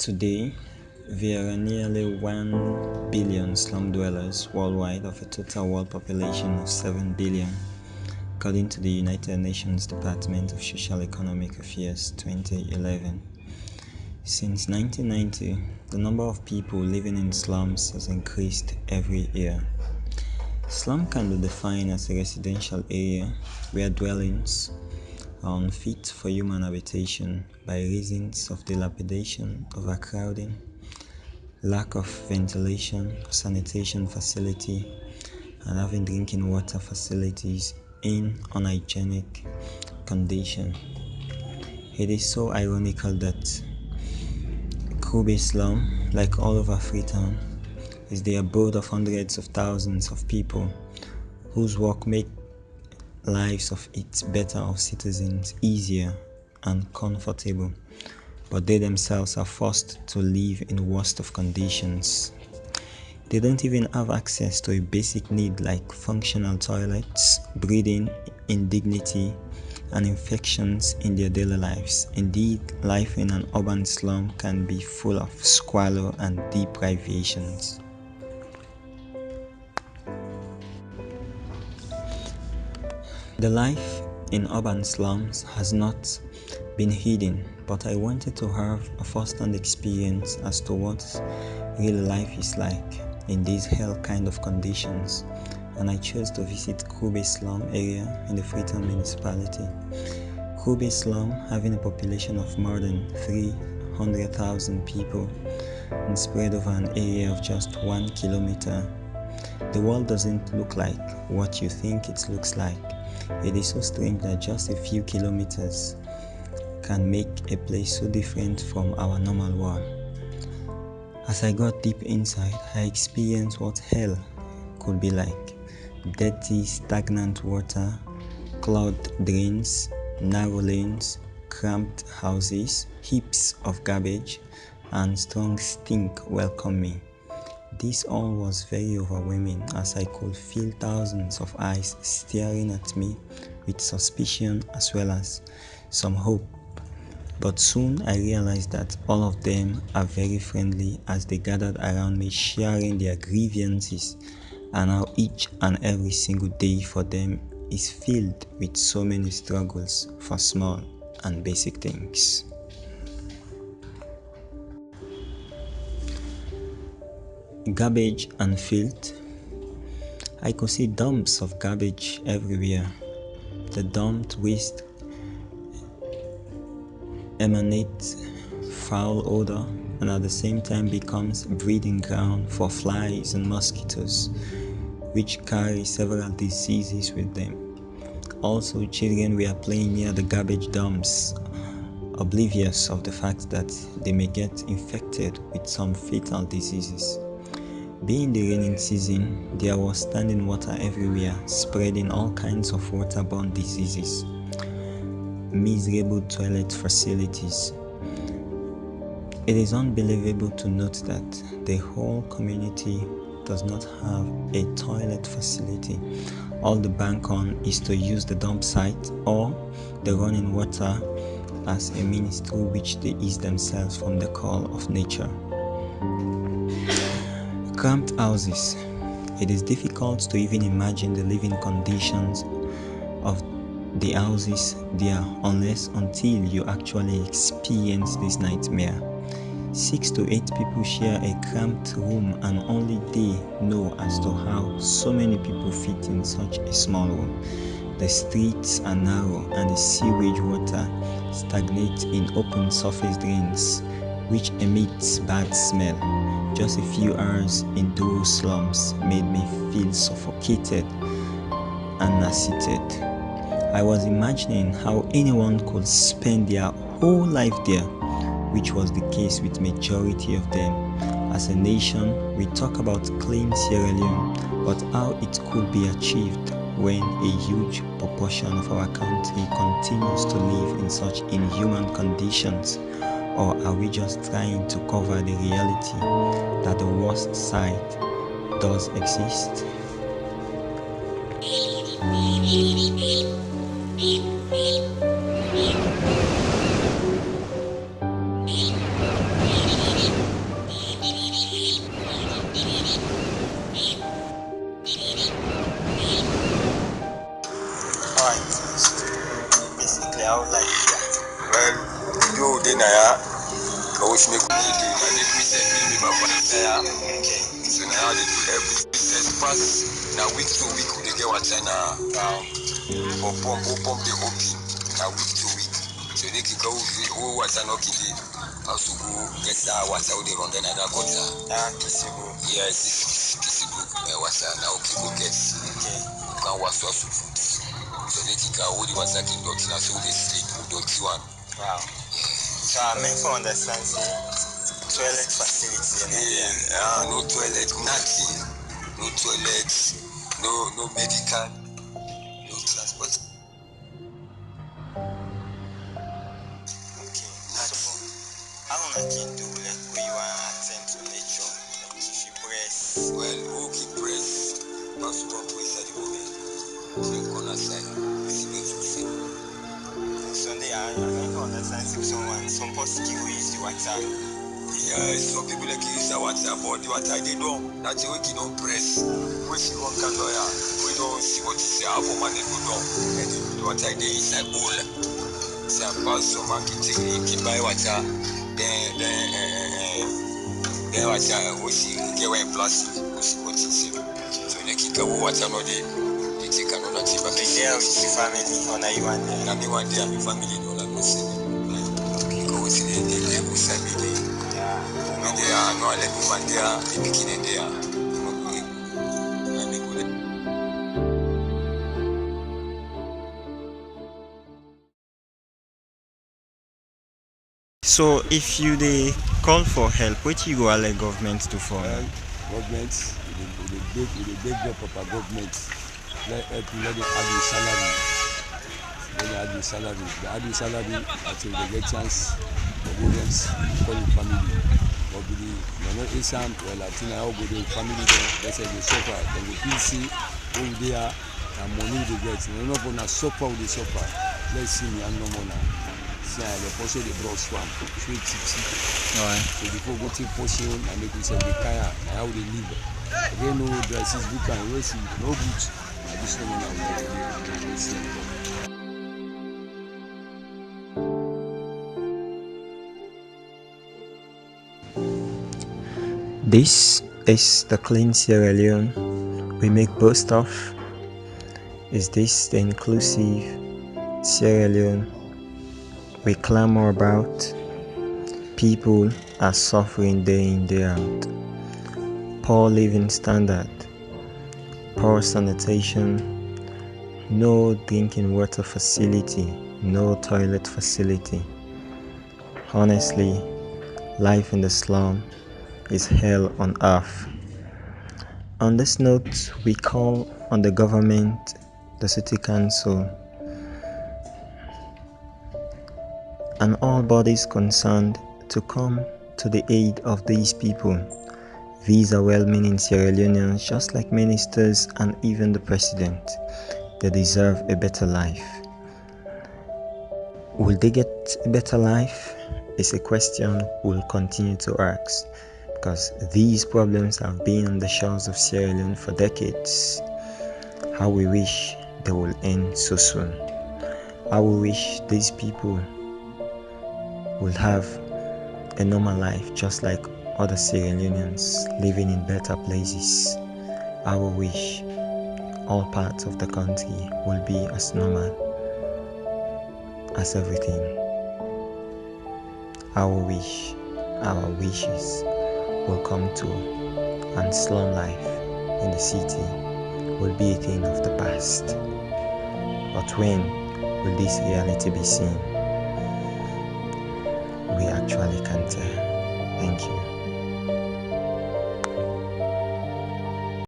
Today, there are nearly 1 billion slum dwellers worldwide of a total world population of 7 billion, according to the United Nations Department of Social Economic Affairs 2011. Since 1990, the number of people living in slums has increased every year. Slum can be defined as a residential area where dwellings are unfit for human habitation by reasons of dilapidation, overcrowding, lack of ventilation, sanitation facility, and having drinking water facilities in unhygienic condition. It is so ironical that Kobe slum, like all over Freetown, is the abode of hundreds of thousands of people whose work make lives of its better off citizens easier and comfortable, but they themselves are forced to live in worst of conditions. They don't even have access to a basic need like functional toilets, breathing in dignity, and infections in their daily lives. Indeed, life in an urban slum can be full of squalor and deprivations. The life in urban slums has not been hidden, but I wanted to have a first-hand experience as to what real life is like in these hell kind of conditions, and I chose to visit Kobe slum area in the Freetown municipality. Kobe slum, having a population of more than 300,000 people and spread over an area of just 1 kilometer. The world doesn't look like what you think it looks like. It is so strange that just a few kilometers can make a place so different from our normal world. As I got deep inside, I experienced what hell could be like. Dirty, stagnant water, clogged drains, narrow lanes, cramped houses, heaps of garbage, and strong stink welcomed me. This all was very overwhelming as I could feel thousands of eyes staring at me with suspicion as well as some hope. But soon I realized that all of them are very friendly as they gathered around me sharing their grievances and how each and every single day for them is filled with so many struggles for small and basic things. Garbage and filth. I could see dumps of garbage everywhere. The dumped waste emanates foul odor and at the same time becomes breeding ground for flies and mosquitoes, which carry several diseases with them. Also, children were playing near the garbage dumps, oblivious of the fact that they may get infected with some fatal diseases. Being the raining season, there was standing water everywhere, spreading all kinds of waterborne diseases. Miserable toilet facilities. It is unbelievable to note that the whole community does not have a toilet facility. All the bank on is to use the dump site or the running water as a means through which they ease themselves from the call of nature. Cramped houses. It is difficult to even imagine the living conditions of the houses there until you actually experience this nightmare. 6 to 8 people share a cramped room and only they know as to how so many people fit in such a small room. The streets are narrow and the sewage water stagnates in open surface drains, which emits bad smell. Just a few hours in those slums made me feel suffocated and nauseated. I was imagining how anyone could spend their whole life there, which was the case with majority of them. As a nation, we talk about clean Sierra Leone, but how it could be achieved when a huge proportion of our country continues to live in such inhuman conditions? Or are we just trying to cover the reality that the worst side does exist? So now they do every business pass. Now week to week they get what now pump the OP. Now week to week. So they can go who was an okay. Also go get that what out they run another quarter. Yes, Kisibu. What's now people get. Okay. You can watch us food. So they can go the was in dogs now so they sleep dogs one. Wow. So I mean for understand toilet facility and no toilet, nothing. No toilets, no medical, no transport. Okay, nothing. How long can you do like when you want to attend to nature? Like if you press. Well, who keep press? Possible press at the moment. So you can understand. Sunday, I don't understand if some possible ways you attack. Yeah, some people like use the water, but the water they don't. That's why we don't press. We see one can lawyer. We don't see what is our woman they go down. And the water they is like bowl. So I pass some market can buy water. Then water we see get one plastic. We see what is it. So they kick a water no they take another thing back. There with the family on you one day. And me one day and my family don't like see. Go see the family. They are no let me one there, the beginning there. So if you they call for help, what you go allow government to for? Government, the big job of our government. Let them add the salary. Let them add the salary. They add the salary until they get chance for students call the family. But the not inside well Latina how go the family there. They say they suffer. Then the PC over there and money they get. They not gonna suffer with the suffer. Let's see me and no more now. See the portion they brought swamp. So it's cheap. Alright. So before go take portion and make we say the kaya and how they live. Again no dresses we can race no boots. This one now we see. This is the clean Sierra Leone we make boast of. Is this the inclusive Sierra Leone we clamor about? People are suffering day in, day out. Poor living standard, poor sanitation, no drinking water facility, no toilet facility. Honestly, life in the slum is hell on earth. On this note, we call on the government, the city council, and all bodies concerned to come to the aid of these people. These are well-meaning Sierra Leoneans, just like ministers and even the president. They deserve a better life. Will they get a better life? Is a question we'll continue to ask, because these problems have been on the shores of Sierra Leone for decades. How we wish they will end so soon. How we wish these people will have a normal life just like other Sierra Leoneans living in better places. I will wish all parts of the country will be as normal as everything. I will wish our wishes will come true and slum life in the city will be a thing of the past. But when will this reality be seen? We actually can't tell. Thank you.